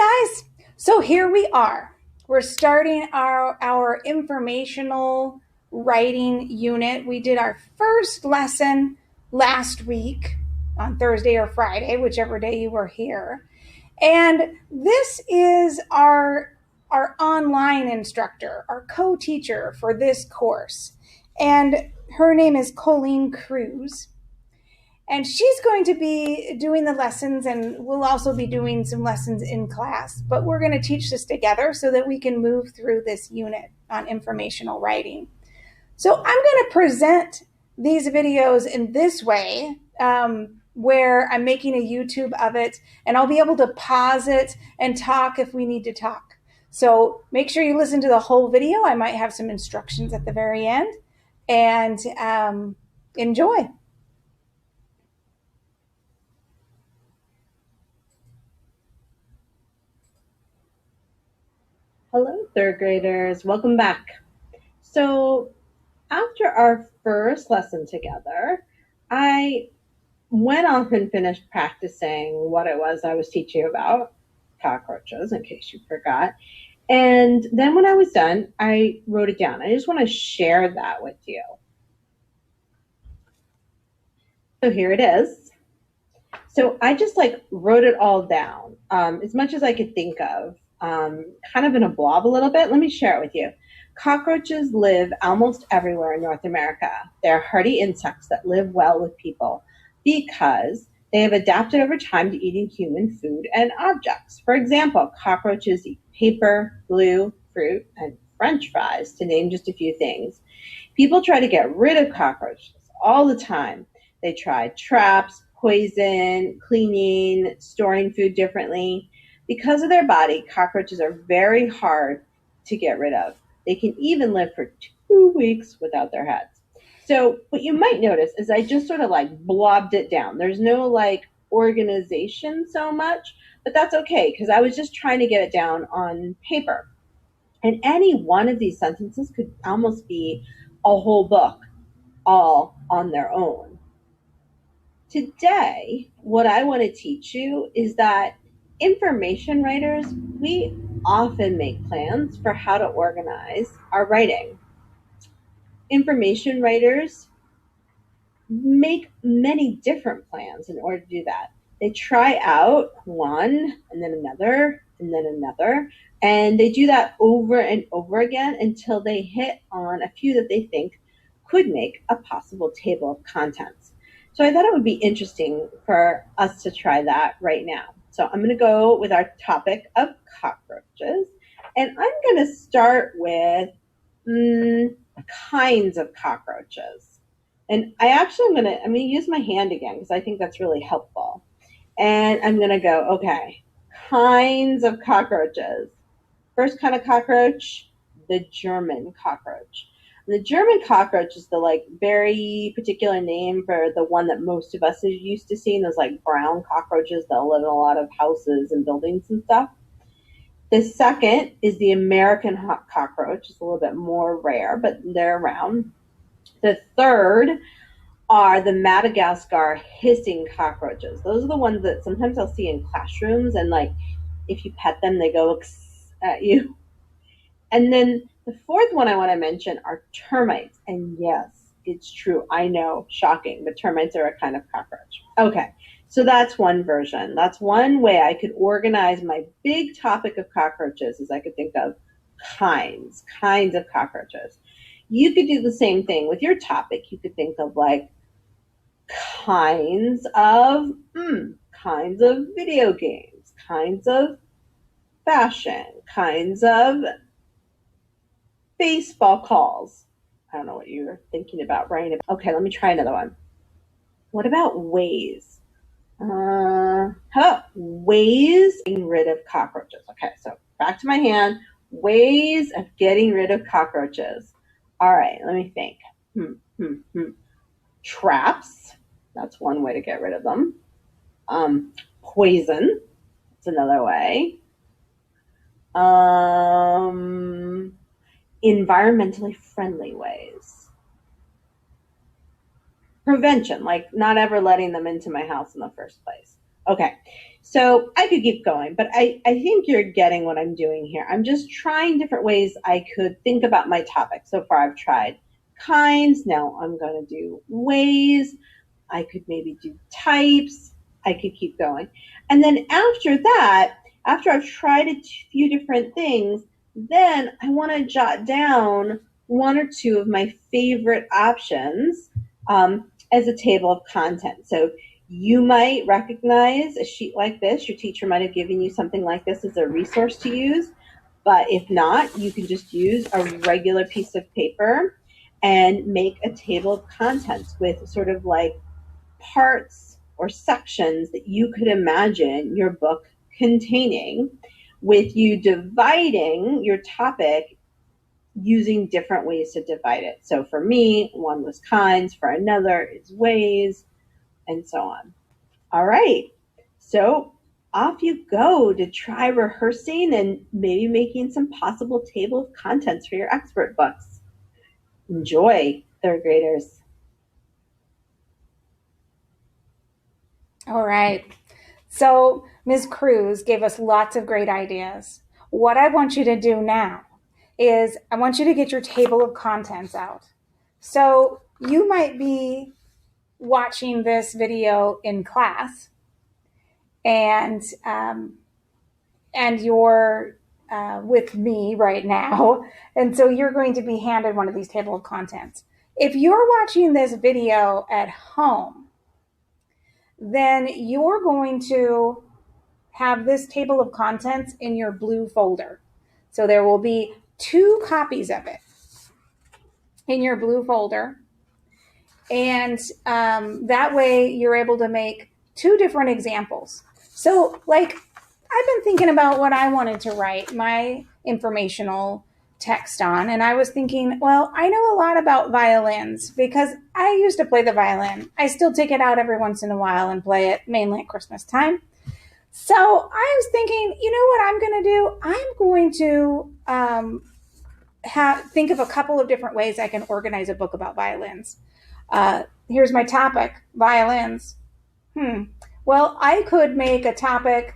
guys, so here we are. We're starting our informational writing unit. We did our first lesson last week on Thursday or Friday, whichever day you were here. And this is our online instructor, our co-teacher for this course. And her name is Colleen Cruz. And she's going to be doing the lessons, and we'll also be doing some lessons in class. But we're going to teach this together so that we can move through this unit on informational writing. So I'm going to present these videos in this way, where I'm making a YouTube of it, and I'll be able to pause it and talk if we need to talk. So make sure you listen to the whole video. I might have some instructions at the very end, and enjoy. Hello, third graders. Welcome back. So after our first lesson together, I went off and finished practicing what it was I was teaching you about, cockroaches, in case you forgot. And then when I was done, I wrote it down. I just want to share that with you. So here it is. So I just wrote it all down, as much as I could think of, kind of in a blob a little bit. Let me share it with you. Cockroaches live almost everywhere in North America. They're hardy insects that live well with people because they have adapted over time to eating human food and objects. For example, cockroaches eat paper, glue, fruit, and French fries, to name just a few things. People try to get rid of cockroaches all the time. They try traps, poison, cleaning, storing food differently. Because of their body, cockroaches are very hard to get rid of. They can even live for 2 weeks without their heads. So what you might notice is I just sort of blobbed it down. There's no organization so much, but that's okay because I was just trying to get it down on paper. And any one of these sentences could almost be a whole book all on their own. Today, what I want to teach you is that information writers, we often make plans for how to organize our writing. Information writers make many different plans in order to do that. They try out one and then another and then another, and they do that over and over again until they hit on a few that they think could make a possible table of contents. So I thought it would be interesting for us to try that right now. So I'm going to go with our topic of cockroaches, and I'm going to start with kinds of cockroaches. And I'm going to use my hand again because I think that's really helpful. And I'm going to go, okay, kinds of cockroaches. First kind of cockroach, the German cockroach. The German cockroach is the very particular name for the one that most of us are used to seeing, those brown cockroaches that live in a lot of houses and buildings and stuff. The second is the American cockroach. It's a little bit more rare, but they're around. The third are the Madagascar hissing cockroaches. Those are the ones that sometimes I'll see in classrooms, and if you pet them, they go at you. And then the fourth one I want to mention are termites. And yes, it's true. I know, shocking, but termites are a kind of cockroach. Okay, so that's one version. That's one way I could organize my big topic of cockroaches, is I could think of kinds of cockroaches. You could do the same thing with your topic. You could think of kinds of video games, kinds of fashion, kinds of baseball calls. I don't know what you're thinking about writing about. Okay, let me try another one. What about ways? How about ways of getting rid of cockroaches? Okay, so back to my hand. Ways of getting rid of cockroaches. All right, let me think. Traps. That's one way to get rid of them. Poison. That's another way. Environmentally friendly ways. Prevention, not ever letting them into my house in the first place. Okay, So I could keep going, but I think you're getting what I'm doing here. I'm just trying different ways I could think about my topic. So far, I've tried kinds. Now I'm going to do ways. I could maybe do types. I could keep going. And then after that, after I've tried a few different things, then I want to jot down one or two of my favorite options as a table of content. So you might recognize a sheet like this. Your teacher might have given you something like this as a resource to use. But if not, you can just use a regular piece of paper and make a table of contents with sort of like parts or sections that you could imagine your book containing, with you dividing your topic using different ways to divide it. So for me, one was kinds, for another is ways, and so on. All right. So off you go to try rehearsing and maybe making some possible table of contents for your expert books. Enjoy, third graders. All right. So Ms. Cruz gave us lots of great ideas. What I want you to do now is I want you to get your table of contents out. So you might be watching this video in class, and you're with me right now, and so you're going to be handed one of these table of contents. If you're watching this video at home, then you're going to have this table of contents in your blue folder. So there will be 2 copies of it in your blue folder. And that way you're able to make 2 different examples. So like I've been thinking about what I wanted to write my informational text on. And I was thinking, well, I know a lot about violins because I used to play the violin. I still take it out every once in a while and play it mainly at Christmas time. So I was thinking, you know what I'm going to do? I'm going to think of a couple of different ways I can organize a book about violins. Here's my topic, violins. Well, I could make a topic,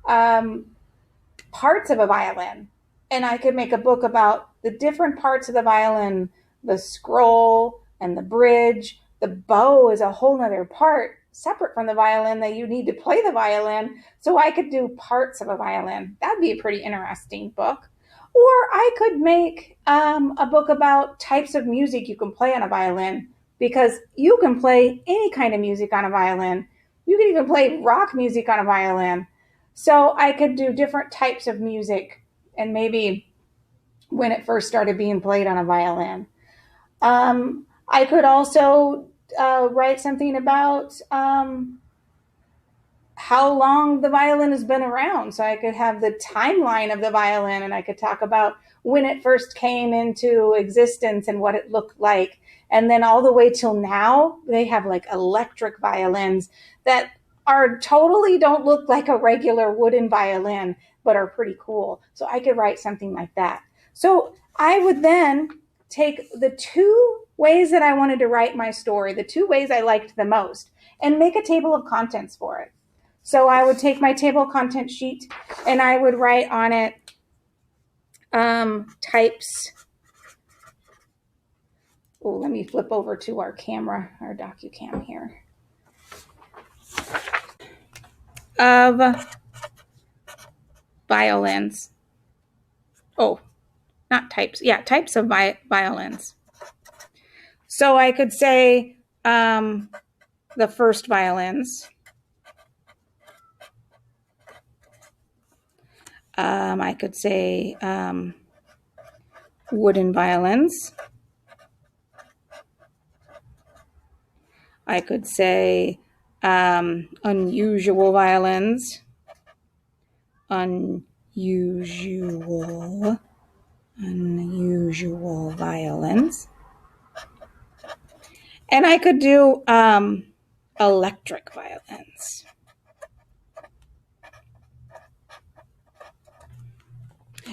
parts of a violin. And I could make a book about the different parts of the violin, the scroll and the bridge. The bow is a whole nother part separate from the violin that you need to play the violin. So I could do parts of a violin. That'd be a pretty interesting book. Or I could make a book about types of music you can play on a violin, because you can play any kind of music on a violin. You can even play rock music on a violin. So I could do different types of music, and maybe when it first started being played on a violin. I could also write something about how long the violin has been around. So I could have the timeline of the violin, and I could talk about when it first came into existence and what it looked like. And then all the way till now, they have like electric violins that are totally don't look like a regular wooden violin, but are pretty cool. So I could write something like that. So I would then take the 2 ways that I wanted to write my story, the 2 ways I liked the most, and make a table of contents for it. So I would take my table of content sheet and I would write on it types. Oh, let me flip over to our camera, our DocuCam here. Of violins. Oh, not types. Yeah, types of violins. So I could say the first violins. I could say wooden violins. I could say unusual violins. Unusual violins. And I could do electric violins.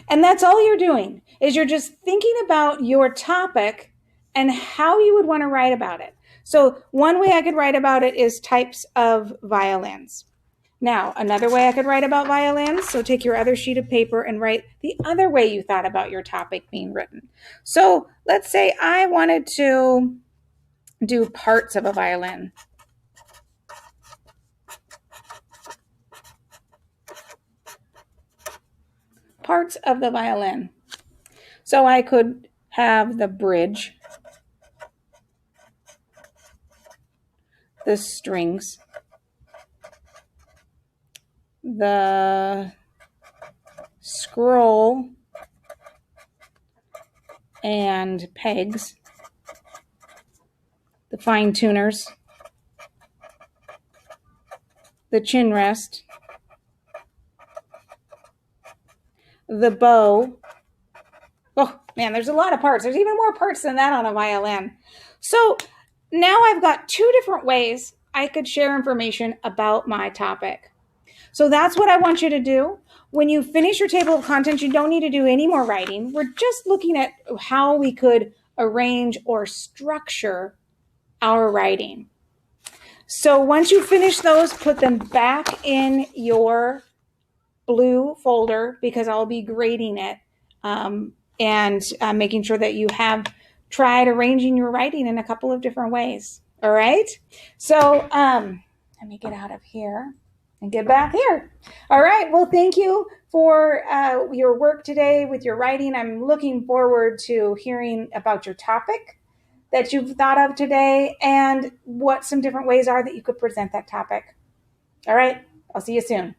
And that's all you're doing, is you're just thinking about your topic and how you would want to write about it. So one way I could write about it is types of violins. Now, another way I could write about violins, so take your other sheet of paper and write the other way you thought about your topic being written. So let's say I wanted to do parts of a violin. Parts of the violin. So I could have the bridge, the strings, the scroll and pegs, the fine tuners, the chin rest, the bow. Oh man, there's a lot of parts. There's even more parts than that on a violin. So now I've got two different ways I could share information about my topic. So that's what I want you to do. When you finish your table of contents, you don't need to do any more writing. We're just looking at how we could arrange or structure our writing. So once you finish those, put them back in your blue folder because I'll be grading it and making sure that you have tried arranging your writing in a couple of different ways. All right. So let me get out of here and get back here. All right. Well, thank you for your work today with your writing. I'm looking forward to hearing about your topic that you've thought of today and what some different ways are that you could present that topic. All right. I'll see you soon.